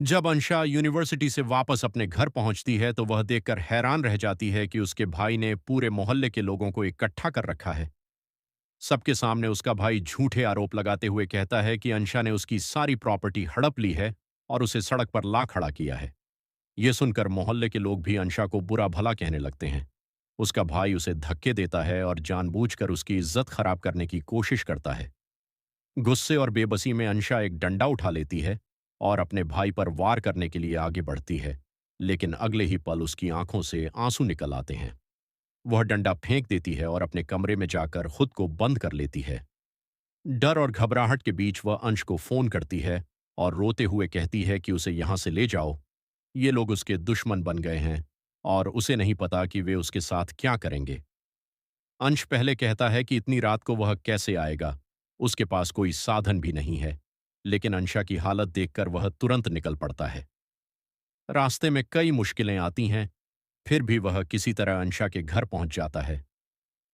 जब अंशा यूनिवर्सिटी से वापस अपने घर पहुंचती है तो वह देखकर हैरान रह जाती है कि उसके भाई ने पूरे मोहल्ले के लोगों को इकट्ठा कर रखा है। सबके सामने उसका भाई झूठे आरोप लगाते हुए कहता है कि अंशा ने उसकी सारी प्रॉपर्टी हड़प ली है और उसे सड़क पर ला खड़ा किया है। यह सुनकर मोहल्ले के लोग भी अंशा को बुरा भला कहने लगते हैं। उसका भाई उसे धक्के देता है और जानबूझकर उसकी इज्जत खराब करने की कोशिश करता है। गुस्से और बेबसी में अंशा एक डंडा उठा लेती है और अपने भाई पर वार करने के लिए आगे बढ़ती है, लेकिन अगले ही पल उसकी आंखों से आंसू निकल आते हैं। वह डंडा फेंक देती है और अपने कमरे में जाकर खुद को बंद कर लेती है। डर और घबराहट के बीच वह अंश को फोन करती है और रोते हुए कहती है कि उसे यहां से ले जाओ। ये लोग उसके दुश्मन बन गए हैं और उसे नहीं पता कि वे उसके साथ क्या करेंगे। अंश पहले कहता है कि इतनी रात को वह कैसे आएगा, उसके पास कोई साधन भी नहीं है, लेकिन अंशा की हालत देखकर वह तुरंत निकल पड़ता है। रास्ते में कई मुश्किलें आती हैं, फिर भी वह किसी तरह अंशा के घर पहुंच जाता है।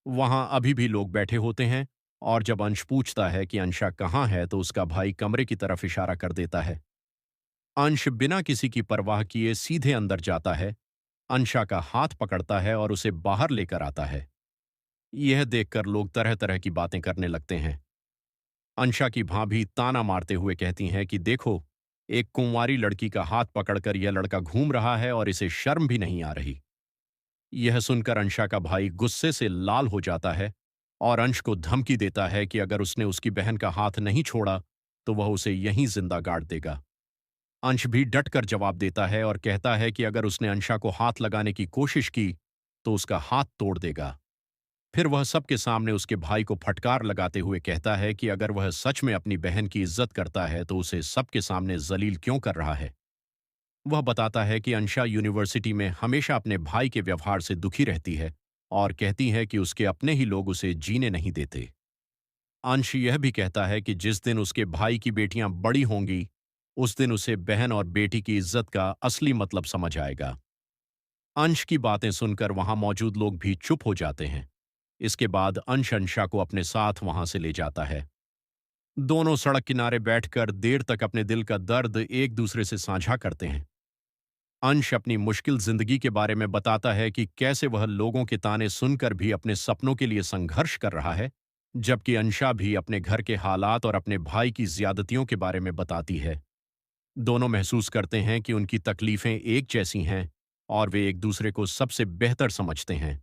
वहां अभी भी लोग बैठे होते हैं और जब अंश पूछता है कि अंशा कहाँ है तो उसका भाई कमरे की तरफ इशारा कर देता है। अंश बिना किसी की परवाह किए सीधे अंदर जाता है, अंशा का हाथ पकड़ता है और उसे बाहर लेकर आता है। यह देखकर लोग तरह तरह की बातें करने लगते हैं। अंशा की भाभी ताना मारते हुए कहती हैं कि देखो, एक कुंवारी लड़की का हाथ पकड़कर यह लड़का घूम रहा है और इसे शर्म भी नहीं आ रही। यह सुनकर अंशा का भाई गुस्से से लाल हो जाता है और अंश को धमकी देता है कि अगर उसने उसकी बहन का हाथ नहीं छोड़ा तो वह उसे यहीं जिंदा गाड़ देगा। अंश भी डटकर जवाब देता है और कहता है कि अगर उसने अंशा को हाथ लगाने की कोशिश की तो उसका हाथ तोड़ देगा। फिर वह सबके सामने उसके भाई को फटकार लगाते हुए कहता है कि अगर वह सच में अपनी बहन की इज्जत करता है तो उसे सबके सामने जलील क्यों कर रहा है। वह बताता है कि अंशा यूनिवर्सिटी में हमेशा अपने भाई के व्यवहार से दुखी रहती है और कहती है कि उसके अपने ही लोग उसे जीने नहीं देते। अंश यह भी कहता है कि जिस दिन उसके भाई की बेटियां बड़ी होंगी, उस दिन उसे बहन और बेटी की इज्जत का असली मतलब समझ आएगा। अंश की बातें सुनकर वहां मौजूद लोग भी चुप हो जाते हैं। इसके बाद अंश अंशा को अपने साथ वहां से ले जाता है। दोनों सड़क किनारे बैठकर देर तक अपने दिल का दर्द एक दूसरे से साझा करते हैं। अंश अपनी मुश्किल जिंदगी के बारे में बताता है कि कैसे वह लोगों के ताने सुनकर भी अपने सपनों के लिए संघर्ष कर रहा है, जबकि अंशा भी अपने घर के हालात और अपने भाई की ज्यादतियों के बारे में बताती है। दोनों महसूस करते हैं कि उनकी तकलीफें एक जैसी हैं और वे एक दूसरे को सबसे बेहतर समझते हैं।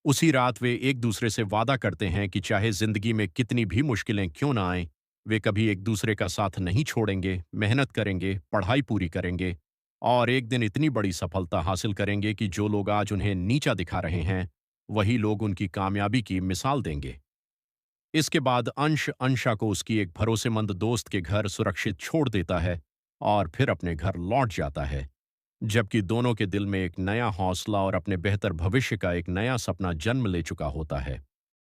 उसी रात वे एक दूसरे से वादा करते हैं कि चाहे जिंदगी में कितनी भी मुश्किलें क्यों ना आएं, वे कभी एक दूसरे का साथ नहीं छोड़ेंगे, मेहनत करेंगे, पढ़ाई पूरी करेंगे और एक दिन इतनी बड़ी सफलता हासिल करेंगे कि जो लोग आज उन्हें नीचा दिखा रहे हैं, वही लोग उनकी कामयाबी की मिसाल देंगे। इसके बाद अंश अंशा को उसकी एक भरोसेमंद दोस्त के घर सुरक्षित छोड़ देता है और फिर अपने घर लौट जाता है, जबकि दोनों के दिल में एक नया हौसला और अपने बेहतर भविष्य का एक नया सपना जन्म ले चुका होता है।